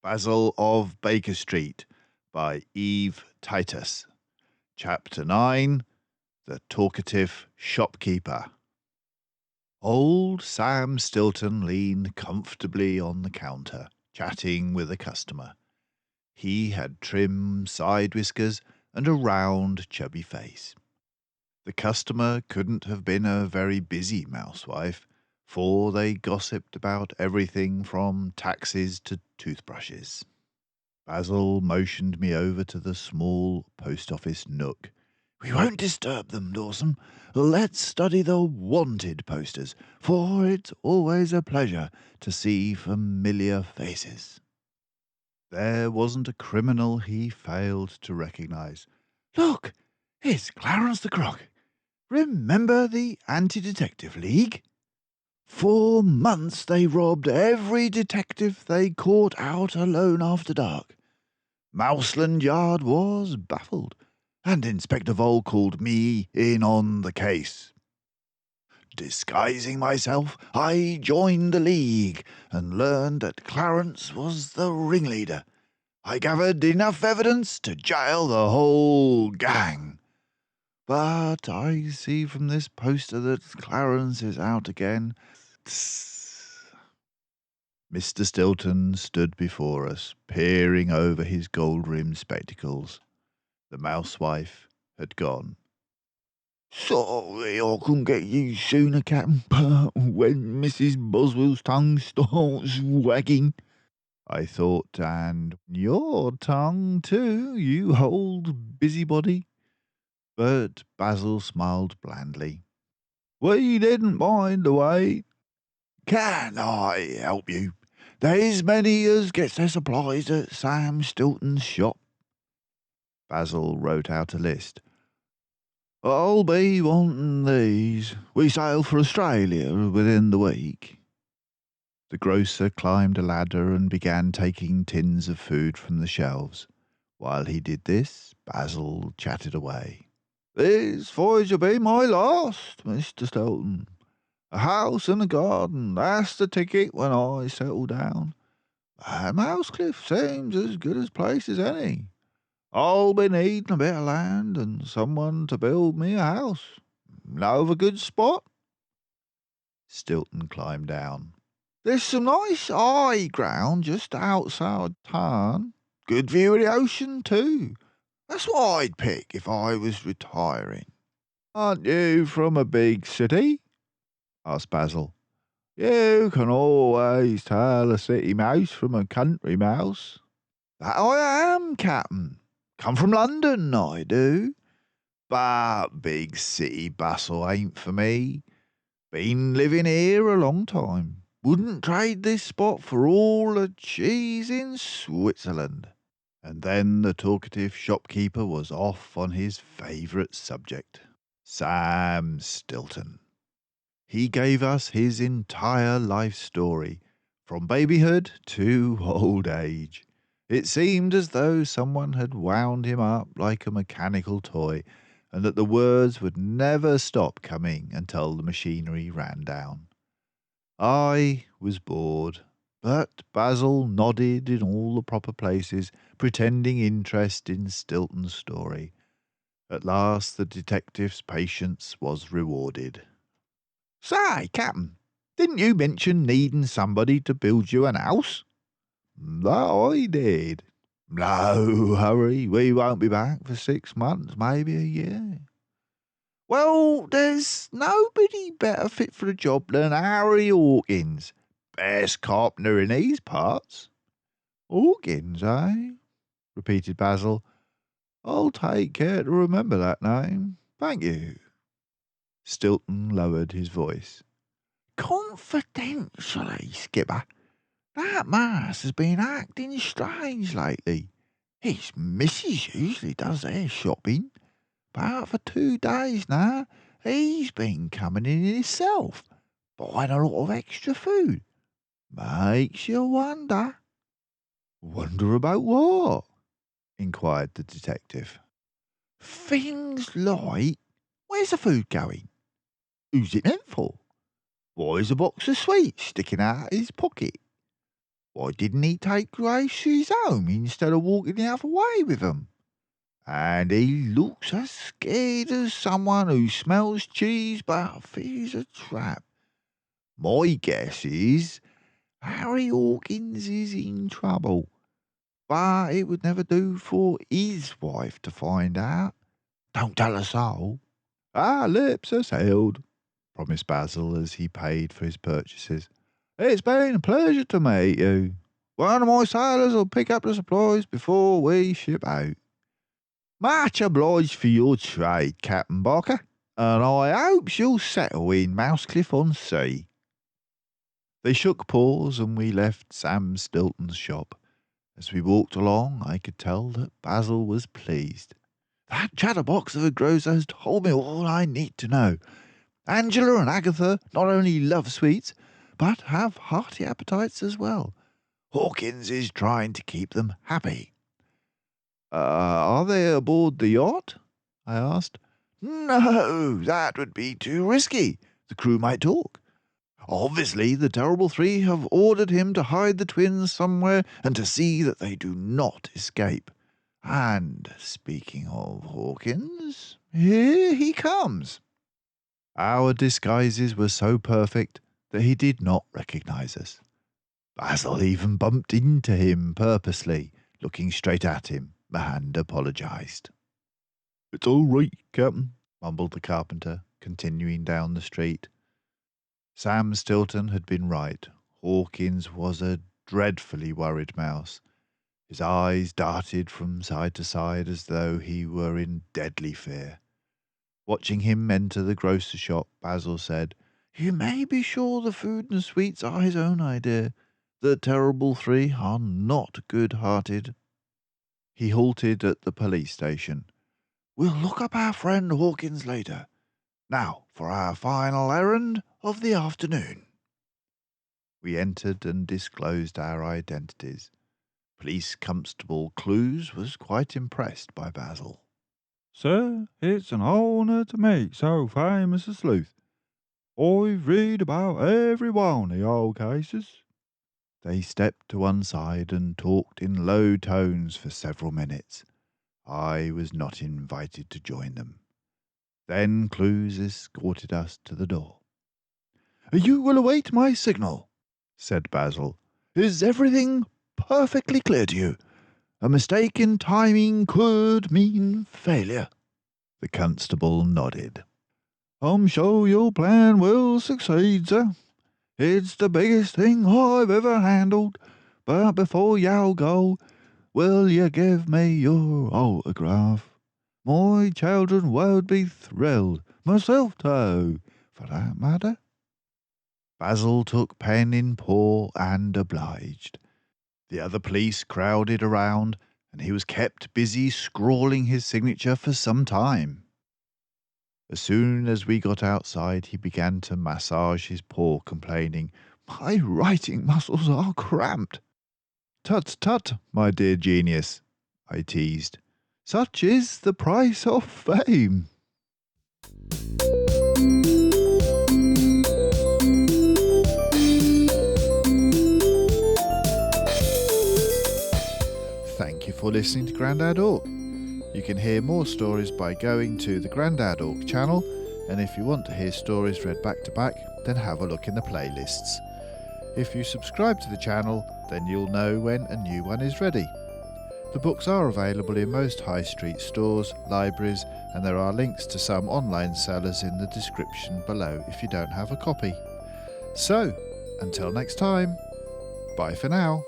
Basil of Baker Street by Eve Titus. Chapter 9 The Talkative Shopkeeper. Old Sam Stilton leaned comfortably on the counter, chatting with a customer. He had trim side whiskers and a round, chubby face. The customer couldn't have been a very busy mousewife, for they gossiped about everything from taxes to toothbrushes. Basil motioned me over to the small post office nook. "We won't disturb them, Dawson. Let's study the wanted posters, for it's always a pleasure to see familiar faces." There wasn't a criminal he failed to recognize. "Look, it's Clarence the Croc. Remember the Anti-Detective League? For months they robbed every detective they caught out alone after dark. Mouseland Yard was baffled, and Inspector Vole called me in on the case. Disguising myself, I joined the League and learned that Clarence was the ringleader. I gathered enough evidence to jail the whole gang. But I see from this poster that Clarence is out again." Mr. Stilton stood before us, peering over his gold-rimmed spectacles. The mousewife had gone. "Sorry I couldn't get you sooner, Captain, but when Mrs. Boswell's tongue starts wagging—" I thought, "and your tongue too, you old busybody." But Basil smiled blandly. "We didn't mind the wait. Can I help you? There's many as gets their supplies at Sam Stilton's shop." Basil wrote out a list. "I'll be wanting these. We sail for Australia within the week." The grocer climbed a ladder and began taking tins of food from the shelves. While he did this, Basil chatted away. "This voyage'll be my last, Mr. Stilton. A house and a garden, that's the ticket when I settle down. And Mousecliff seems as good a place as any. I'll be needing a bit of land and someone to build me a house. Know of a good spot?" Stilton climbed down. "There's some nice high ground just outside town. Good view of the ocean, too. That's what I'd pick if I was retiring." "Aren't you from a big city?" asked Basil. "You can always tell a city mouse from a country mouse." "That I am, Captain. Come from London, I do. But big city bustle ain't for me. Been living here a long time. Wouldn't trade this spot for all the cheese in Switzerland." And then the talkative shopkeeper was off on his favourite subject, Sam Stilton. He gave us his entire life story, from babyhood to old age. It seemed as though someone had wound him up like a mechanical toy, and that the words would never stop coming until the machinery ran down. I was bored, but Basil nodded in all the proper places, pretending interest in Stilton's story. At last the detective's patience was rewarded. "Say, Captain, didn't you mention needing somebody to build you an house?" "That I did. No hurry, we won't be back for 6 months, maybe a year." "Well, there's nobody better fit for the job than Harry Hawkins. Best carpenter in these parts." "Hawkins, eh?" repeated Basil. "I'll take care to remember that name. Thank you." Stilton lowered his voice. "Confidentially, Skipper, that Mars has been acting strange lately. His missus usually does their shopping, but for 2 days now he's been coming in himself, buying a lot of extra food. Makes you wonder." "Wonder about what?" inquired the detective. "Things like, where's the food going? Who's it meant for? Why is a box of sweets sticking out of his pocket? Why didn't he take groceries home instead of walking the other way with them? And he looks as scared as someone who smells cheese but fears a trap. My guess is Harry Hawkins is in trouble, but it would never do for his wife to find out. Don't tell a soul. Our lips are sealed, promised Basil as he paid for his purchases. It's been a pleasure to meet you. One of my sailors will pick up the supplies before we ship out. Much obliged for your trade, Captain Barker, and I hope you'll settle in Mousecliff-on-Sea. They shook paws and we left Sam Stilton's shop. As we walked along, I could tell that Basil was pleased. That chatterbox of a grocer has told me all I need to know. Angela and Agatha not only love sweets, but have hearty appetites as well. Hawkins is trying to keep them happy. Are they aboard the yacht? I asked. No, that would be too risky. The crew might talk. Obviously, the terrible three have ordered him to hide the twins somewhere and to see that they do not escape. And speaking of Hawkins, here he comes. Our disguises were so perfect that he did not recognize us. Basil even bumped into him purposely, looking straight at him, and apologized. It's all right, Captain, mumbled the carpenter, continuing down the street. Sam Stilton had been right. Hawkins was a dreadfully worried mouse. His eyes darted from side to side as though he were in deadly fear. Watching him enter the grocer's shop, Basil said, You may be sure the food and sweets are his own idea. The terrible three are not good-hearted. He halted at the police station. We'll look up our friend Hawkins later. Now for our final errand of the afternoon. We entered and disclosed our identities. Police Constable Clues was quite impressed by Basil. Sir, it's an honour to meet so famous a sleuth. I've read about every one of your cases. They stepped to one side and talked in low tones for several minutes. I was not invited to join them. Then Clues escorted us to the door. You will await my signal, said Basil. Is everything perfectly clear to you? A mistake in timing could mean failure. The constable nodded. I'm sure your plan will succeed, sir. It's the biggest thing I've ever handled. But before you go, will you give me your autograph? My children would be thrilled, myself too, for that matter. Basil took pen in paw and obliged. The other police crowded around, and he was kept busy scrawling his signature for some time. As soon as we got outside, he began to massage his paw, complaining, My writing muscles are cramped. Tut, tut, my dear genius, I teased. Such is the price of fame. Thank you for listening to Grandad Ork. You can hear more stories by going to the Grandad Ork channel, and if you want to hear stories read back to back, then have a look in the playlists. If you subscribe to the channel, then you'll know when a new one is ready. The books are available in most high street stores, libraries, and there are links to some online sellers in the description below if you don't have a copy. So, until next time, bye for now.